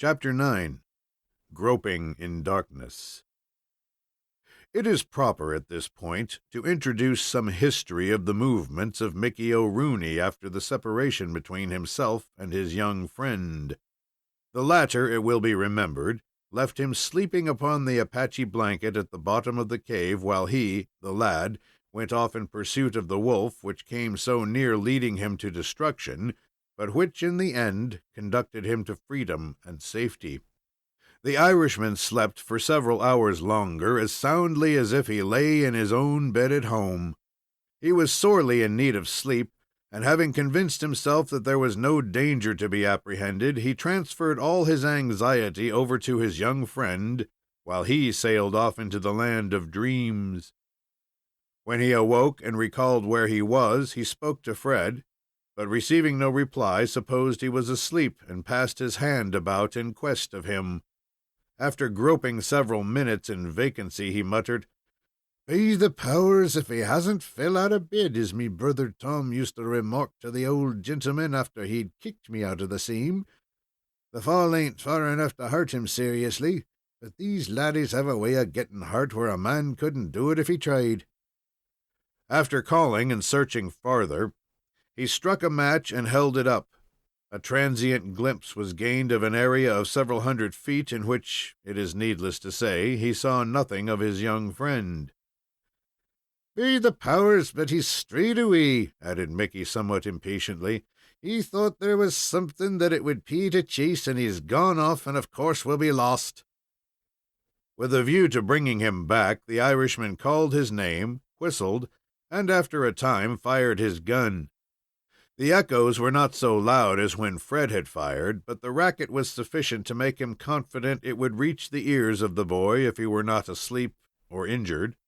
Chapter 9. Groping in Darkness. It is proper at this point to introduce some history of the movements of Mickey O'Rooney after the separation between himself and his young friend. The latter, it will be remembered, left him sleeping upon the Apache blanket at the bottom of the cave while he, the lad, went off in pursuit of the wolf, which came so near leading him to destruction, but which in the end conducted him to freedom and safety. The Irishman slept for several hours longer, as soundly as if he lay in his own bed at home. He was sorely in need of sleep, and having convinced himself that there was no danger to be apprehended, he transferred all his anxiety over to his young friend, while he sailed off into the land of dreams. When he awoke and recalled where he was, he spoke to Fred, but receiving no reply, supposed he was asleep, and passed his hand about in quest of him. After groping several minutes in vacancy, he muttered, "Be the powers if he hasn't fell out of bed, as me brother Tom used to remark to the old gentleman after he'd kicked me out of the seam. The fall ain't far enough to hurt him seriously, but these laddies have a way of getting hurt where a man couldn't do it if he tried." After calling and searching farther, he struck a match and held it up. A transient glimpse was gained of an area of several hundred feet in which, it is needless to say, he saw nothing of his young friend. "Be the powers, but he's strayed away," added Mickey somewhat impatiently. "He thought there was something that it would pay to chase, and he's gone off, and of course will be lost." With a view to bringing him back, the Irishman called his name, whistled, and after a time fired his gun. The echoes were not so loud as when Fred had fired, but the racket was sufficient to make him confident it would reach the ears of the boy if he were not asleep or injured.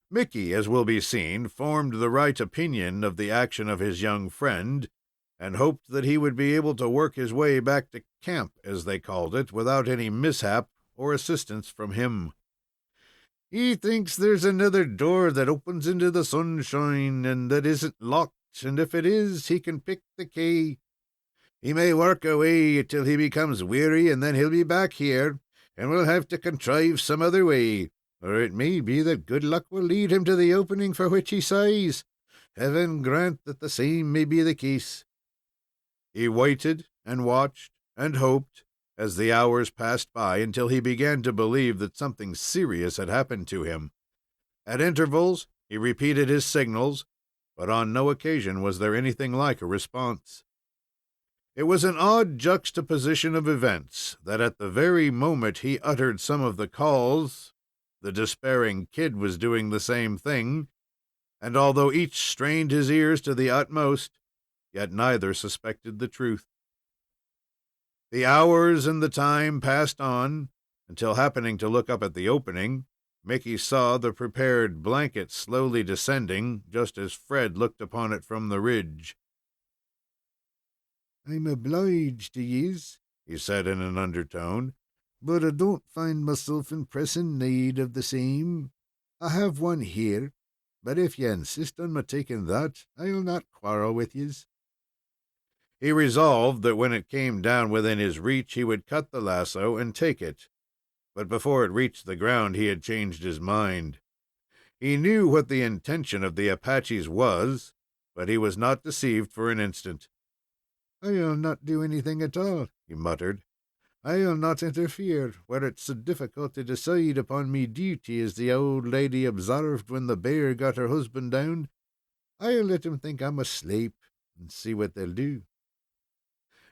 Mickey, as will be seen, formed the right opinion of the action of his young friend, and hoped that he would be able to work his way back to camp, as they called it, without any mishap or assistance from him. "He thinks there's another door that opens into the sunshine, and that isn't locked, and if it is, he can pick the key. He may work away till he becomes weary, and then he'll be back here, and we'll have to contrive some other way. Or it may be that good luck will lead him to the opening for which he sighs. Heaven grant that the same may be the case." He waited and watched and hoped as the hours passed by, until he began to believe that something serious had happened to him. At intervals, he repeated his signals, but on no occasion was there anything like a response. It was an odd juxtaposition of events that at the very moment he uttered some of the calls, the despairing kid was doing the same thing, and although each strained his ears to the utmost, yet neither suspected the truth. The hours and the time passed on, until, happening to look up at the opening, Mickey saw the prepared blanket slowly descending, just as Fred looked upon it from the ridge. "I'm obliged to yez," he said in an undertone, "but I don't find myself in pressing need of the same. I have one here, but if ye insist on my taking that, I'll not quarrel with yez." He resolved that when it came down within his reach, he would cut the lasso and take it. But before it reached the ground, he had changed his mind. He knew what the intention of the Apaches was, but he was not deceived for an instant. "I'll not do anything at all," he muttered. "I'll not interfere where it's so difficult to decide upon me duty, as the old lady observed when the bear got her husband down. I'll let 'em think I'm asleep, and see what they'll do."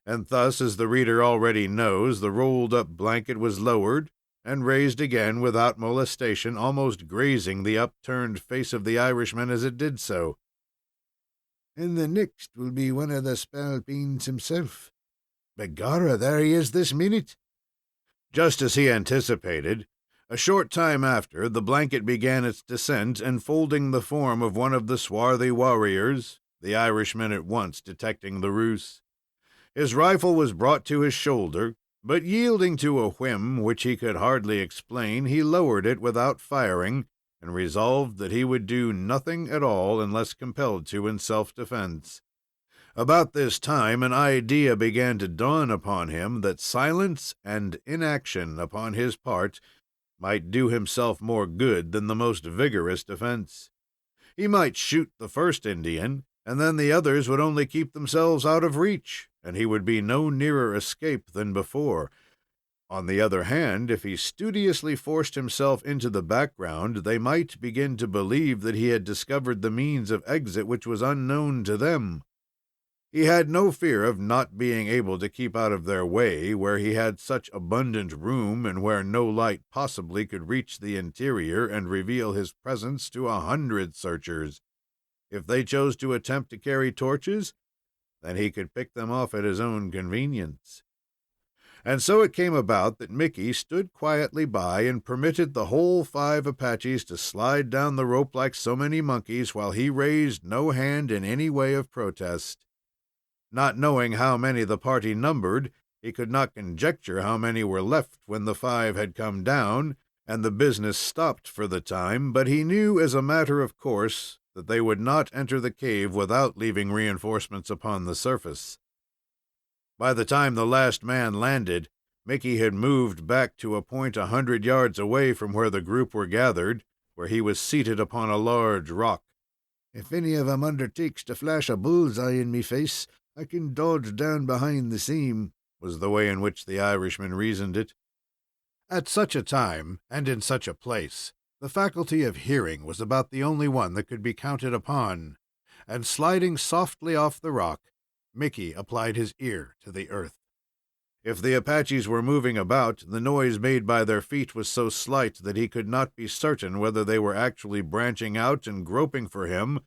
And thus, as the reader already knows, the rolled-up blanket was lowered and raised again without molestation, almost grazing the upturned face of the Irishman as it did so. "And the next will be one of the spalpeens himself. Begorra, there he is this minute." Just as he anticipated, a short time after, the blanket began its descent, enfolding the form of one of the swarthy warriors, the Irishman at once detecting the ruse. His rifle was brought to his shoulder, but yielding to a whim which he could hardly explain, he lowered it without firing, and resolved that he would do nothing at all unless compelled to in self-defense. About this time, an idea began to dawn upon him that silence and inaction upon his part might do himself more good than the most vigorous defense. He might shoot the first Indian, and then the others would only keep themselves out of reach, and he would be no nearer escape than before. On the other hand, if he studiously forced himself into the background, they might begin to believe that he had discovered the means of exit which was unknown to them. He had no fear of not being able to keep out of their way, where he had such abundant room, and where no light possibly could reach the interior and reveal his presence to 100 searchers. If they chose to attempt to carry torches, then he could pick them off at his own convenience. And so it came about that Mickey stood quietly by and permitted the whole 5 Apaches to slide down the rope like so many monkeys, while he raised no hand in any way of protest. Not knowing how many the party numbered, he could not conjecture how many were left when the 5 had come down, and the business stopped for the time, but he knew as a matter of course that they would not enter the cave without leaving reinforcements upon the surface. By the time the last man landed, Mickey had moved back to a point 100 yards away from where the group were gathered, where he was seated upon a large rock. "If any of 'em undertakes to flash a bull's-eye in me face, I can dodge down behind the seam," was the way in which the Irishman reasoned it. At such a time, and in such a place, the faculty of hearing was about the only one that could be counted upon, and sliding softly off the rock, Mickey applied his ear to the earth. If the Apaches were moving about, the noise made by their feet was so slight that he could not be certain whether they were actually branching out and groping for him,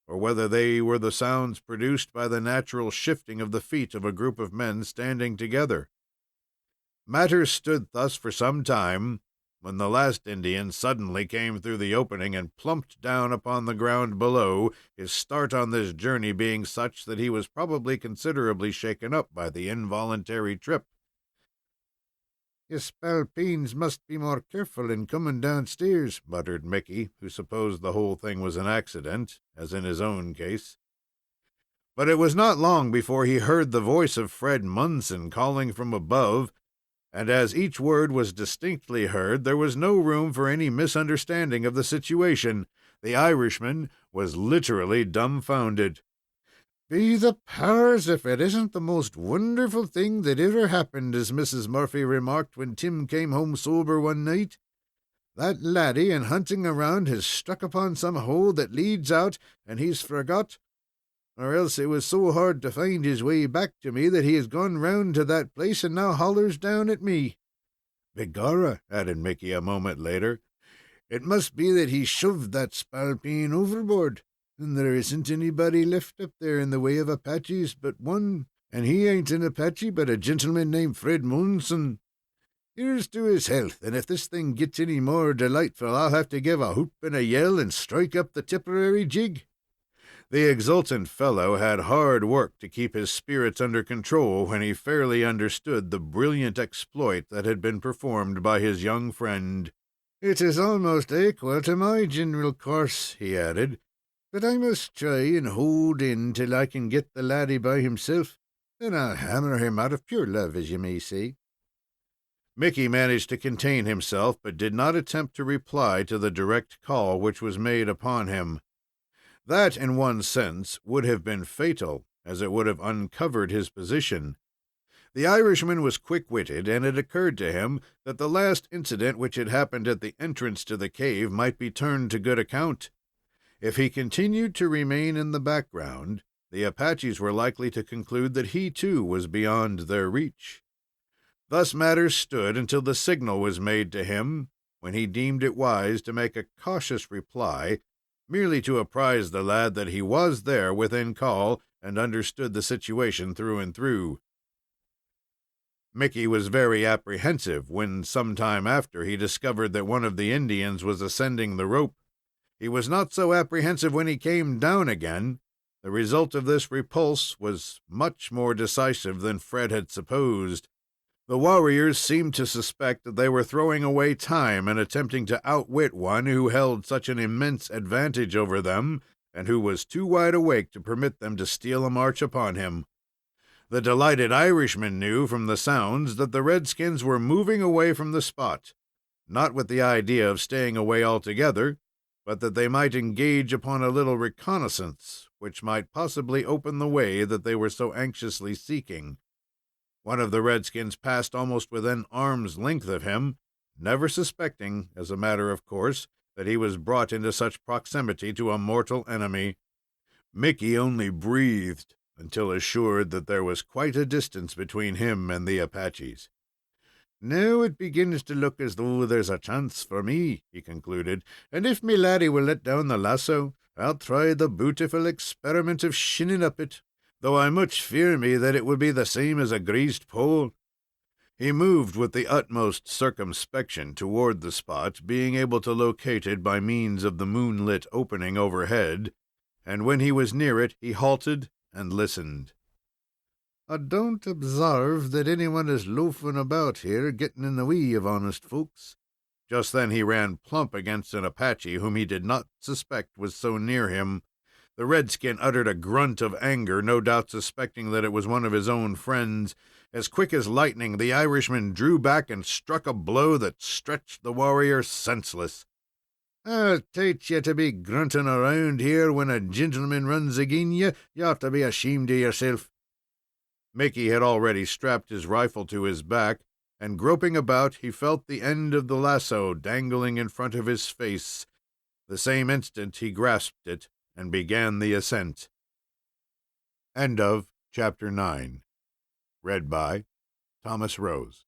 or whether they were the sounds produced by the natural shifting of the feet of a group of men standing together. Matters stood thus for some time, when the last Indian suddenly came through the opening and plumped down upon the ground below, his start on this journey being such that he was probably considerably shaken up by the involuntary trip. "You spalpeens must be more careful in coming downstairs," muttered Mickey, who supposed the whole thing was an accident, as in his own case. But it was not long before he heard the voice of Fred Munson calling from above, and as each word was distinctly heard, there was no room for any misunderstanding of the situation. The Irishman was literally dumbfounded. "Be the powers, if it isn't the most wonderful thing that ever happened," as Mrs. Murphy remarked when Tim came home sober one night. "That laddie, in hunting around, has struck upon some hole that leads out, and he's forgot, or else it was so hard to find his way back to me that he has gone round to that place and now hollers down at me. Begorra," added Mickey a moment later, "it must be that he shoved that spalpeen overboard, and there isn't anybody left up there in the way of Apaches but one, and he ain't an Apache, but a gentleman named Fred Munson. Here's to his health, and if this thing gets any more delightful, I'll have to give a whoop and a yell and strike up the Tipperary jig." The exultant fellow had hard work to keep his spirits under control when he fairly understood the brilliant exploit that had been performed by his young friend. "It is almost equal to my general course," he added, "but I must try and hold in till I can get the laddie by himself. Then I'll hammer him out of pure love, as you may say." Mickey managed to contain himself, but did not attempt to reply to the direct call which was made upon him. That, in one sense, would have been fatal, as it would have uncovered his position. The Irishman was quick-witted, and it occurred to him that the last incident which had happened at the entrance to the cave might be turned to good account. If he continued to remain in the background, the Apaches were likely to conclude that he, too, was beyond their reach. Thus matters stood until the signal was made to him, when he deemed it wise to make a cautious reply, merely to apprise the lad that he was there within call and understood the situation through and through. Mickey was very apprehensive when, some time after, he discovered that one of the Indians was ascending the rope. He was not so apprehensive when he came down again. The result of this repulse was much more decisive than Fred had supposed. The warriors seemed to suspect that they were throwing away time in attempting to outwit one who held such an immense advantage over them, and who was too wide awake to permit them to steal a march upon him. The delighted Irishman knew from the sounds that the redskins were moving away from the spot, not with the idea of staying away altogether, but that they might engage upon a little reconnaissance, which might possibly open the way that they were so anxiously seeking. One of the redskins passed almost within arm's length of him, never suspecting, as a matter of course, that he was brought into such proximity to a mortal enemy. Mickey only breathed until assured that there was quite a distance between him and the Apaches. "Now it begins to look as though there's a chance for me," he concluded, "and if me laddie will let down the lasso, I'll try the bootiful experiment of shinning up it, though I much fear me that it will be the same as a greased pole." He moved with the utmost circumspection toward the spot, being able to locate it by means of the moonlit opening overhead, and when he was near it, he halted and listened. "I don't observe that anyone is loafing about here, getting in the way of honest folks." Just then he ran plump against an Apache whom he did not suspect was so near him. The redskin uttered a grunt of anger, no doubt suspecting that it was one of his own friends. As quick as lightning, the Irishman drew back and struck a blow that stretched the warrior senseless. "I'll teach you to be grunting around here when a gentleman runs agin you. You ought to be ashamed of yourself." Mickey had already strapped his rifle to his back, and groping about, he felt the end of the lasso dangling in front of his face. The same instant he grasped it and began the ascent. End of Chapter 9. Read by Thomas Rose.